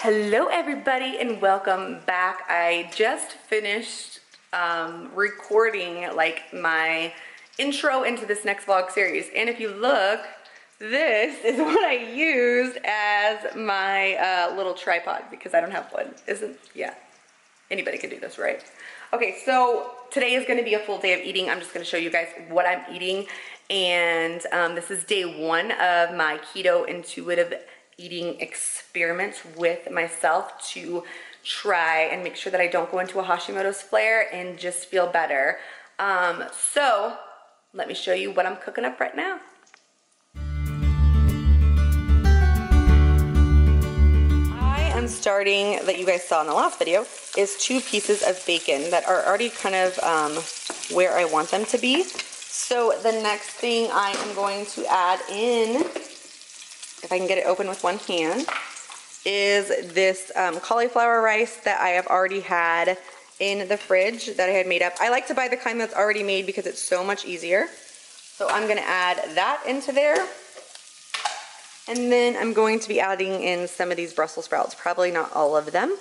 Hello everybody and welcome back. I just finished recording like my intro into this next vlog series, and if you look, this is what I used as my little tripod because I don't have one. Yeah, anybody can do this, right? Okay, so today is going to be a full day of eating. I'm just going to show you guys what I'm eating, and this is day one of my keto intuitive eating experiments with myself to try and make sure that I don't go into a Hashimoto's flare and just feel better. So let me show you what I'm cooking up right now. I'm starting, that you guys saw in the last video, is 2 pieces of bacon that are already kind of where I want them to be. So the next thing I am going to add in, if I can get it open with one hand, is this cauliflower rice that I have already had in the fridge that I had made up. I like to buy the kind that's already made because it's so much easier. So I'm gonna add that into there. And then I'm going to be adding in some of these Brussels sprouts, probably not all of them.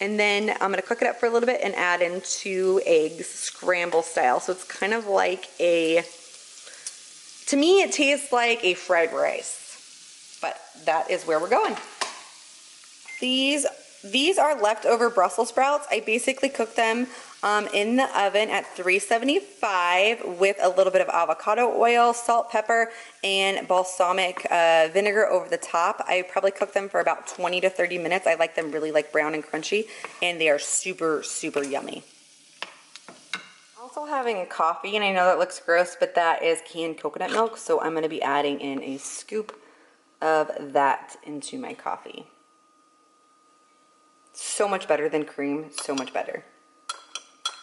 And then I'm gonna cook it up for a little bit and add in 2 eggs, scramble style. So it's kind of like to me it tastes like a fried rice, but that is where we're going. These are leftover Brussels sprouts. I basically cook them in the oven at 375 with a little bit of avocado oil, salt, pepper, and balsamic vinegar over the top. I probably cook them for about 20 to 30 minutes. I like them really like brown and crunchy, and they are super, super yummy. Also having coffee, and I know that looks gross, but that is canned coconut milk, so I'm gonna be adding in a scoop of that into my coffee. So much better than cream, so much better.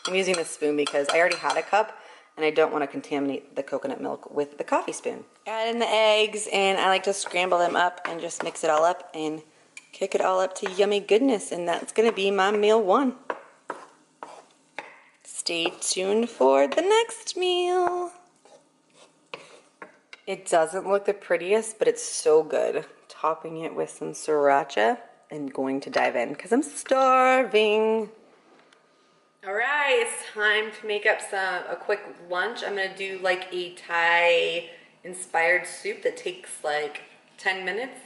I'm using this spoon because I already had a cup and I don't want to contaminate the coconut milk with the coffee spoon. Add in the eggs, and I like to scramble them up and just mix it all up and kick it all up to yummy goodness, and that's going to be my meal 1. Stay tuned for the next meal. It doesn't look the prettiest, but it's so good. Topping it with some sriracha and going to dive in because I'm starving. All right, it's time to make up a quick lunch. I'm gonna do like a Thai inspired soup that takes like 10 minutes.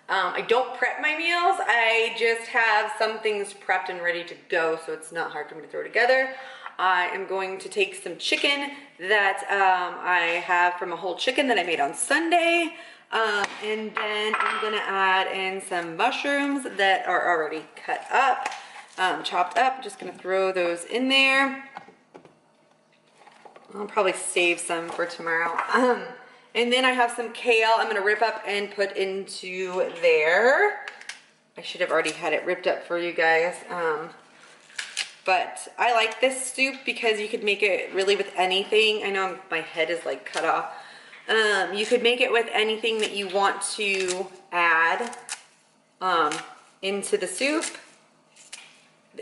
I don't prep my meals. I just have some things prepped and ready to go, so it's not hard for me to throw together. I am going to take some chicken that I have from a whole chicken that I made on Sunday. And then I'm gonna add in some mushrooms that are already cut up, chopped up. Just gonna throw those in there. I'll probably save some for tomorrow. And then I have some kale I'm gonna rip up and put into there. I should have already had it ripped up for you guys. But I like this soup because you could make it really with anything. I know my head is like cut off. You could make it with anything that you want to add into the soup.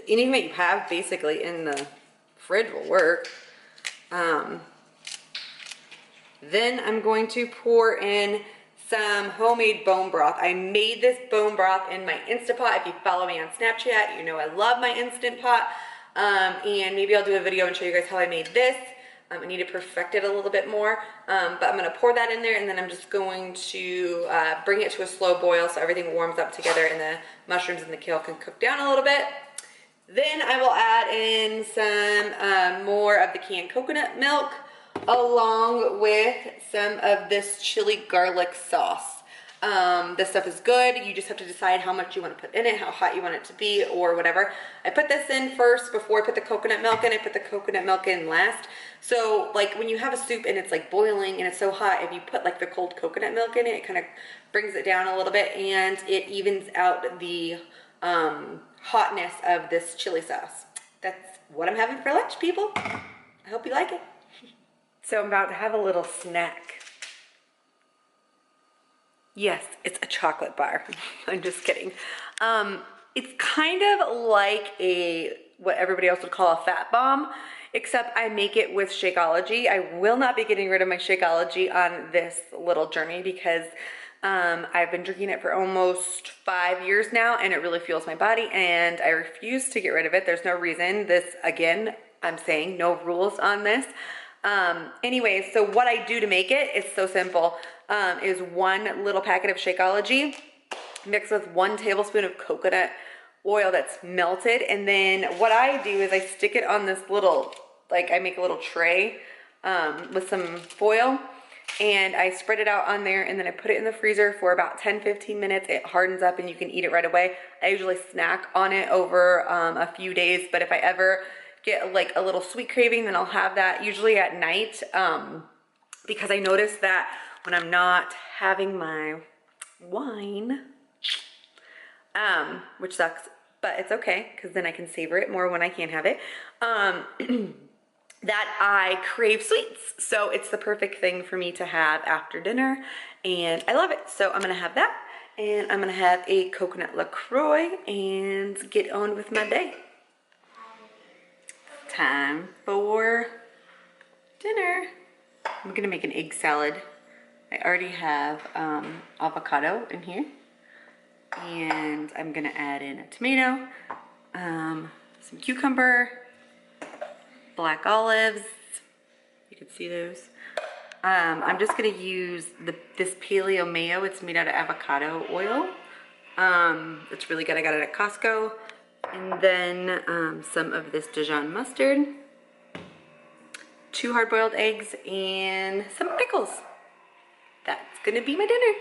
Anything that you have basically in the fridge will work. Then I'm going to pour in some homemade bone broth. I made this bone broth in my Instant Pot. If you follow me on Snapchat, you know I love my Instant Pot. And maybe I'll do a video and show you guys how I made this. I need to perfect it a little bit more, but I'm going to pour that in there, and then I'm just going to bring it to a slow boil so everything warms up together and the mushrooms and the kale can cook down a little bit. Then I will add in some more of the canned coconut milk along with some of this chili garlic sauce. This stuff is good. You just have to decide how much you want to put in it, how hot you want it to be, or whatever. I put this in first before I put the coconut milk in. I put the coconut milk in last. So like when you have a soup and it's like boiling and it's so hot, if you put like the cold coconut milk in it, it kind of brings it down a little bit and it evens out the hotness of this chili sauce. That's what I'm having for lunch, people. I hope you like it. So I'm about to have a little snack. Yes, it's a chocolate bar. I'm just kidding. It's kind of like what everybody else would call a fat bomb, except I make it with Shakeology. I will not be getting rid of my Shakeology on this little journey because I've been drinking it for almost 5 years now, and it really fuels my body, and I refuse to get rid of it. There's no reason. This, again, I'm saying no rules on this. Anyways, so what I do to make it is so simple. Is 1 little packet of Shakeology mixed with 1 tablespoon of coconut oil that's melted. And then what I do is I stick it on this little, like I make a little tray with some foil, and I spread it out on there, and then I put it in the freezer for about 10-15 minutes. It hardens up and you can eat it right away. I usually snack on it over a few days, but if I ever get like a little sweet craving, then I'll have that usually at night, because I notice that when I'm not having my wine, which sucks, but it's okay, because then I can savor it more when I can't have it, that I crave sweets. So it's the perfect thing for me to have after dinner, and I love it. So I'm gonna have that, and I'm gonna have a coconut LaCroix and get on with my day. Time for dinner. I'm gonna make an egg salad. I already have avocado in here, and I'm gonna add in a tomato, some cucumber, black olives, you can see those. I'm just gonna use this paleo mayo. It's made out of avocado oil. It's really good. I got it at Costco. And then some of this Dijon mustard, 2 hard-boiled eggs, and some pickles. That's gonna be my dinner.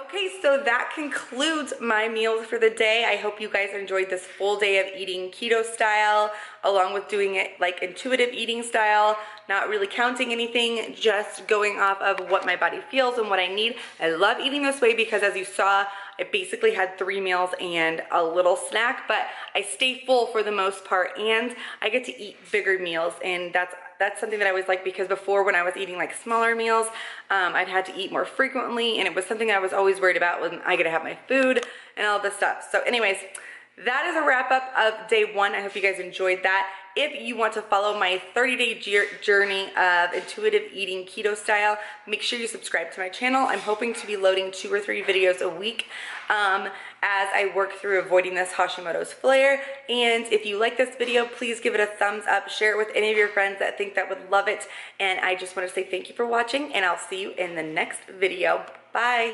Okay, so that concludes my meals for the day. I hope you guys enjoyed this full day of eating keto style, along with doing it like intuitive eating style, not really counting anything, just going off of what my body feels and what I need. I love eating this way because, as you saw, I basically had 3 meals and a little snack, but I stay full for the most part, and I get to eat bigger meals, and that's something that I always like, because before, when I was eating like smaller meals, I'd had to eat more frequently, and it was something I was always worried about when I get to have my food and all this stuff. So anyways, that is a wrap up of day 1. I hope you guys enjoyed that. If you want to follow my 30-day journey of intuitive eating keto style, make sure you subscribe to my channel. I'm hoping to be loading 2 or 3 videos a week as I work through avoiding this Hashimoto's flare. And if you like this video, please give it a thumbs up, share it with any of your friends that think that would love it. And I just want to say thank you for watching, and I'll see you in the next video. Bye.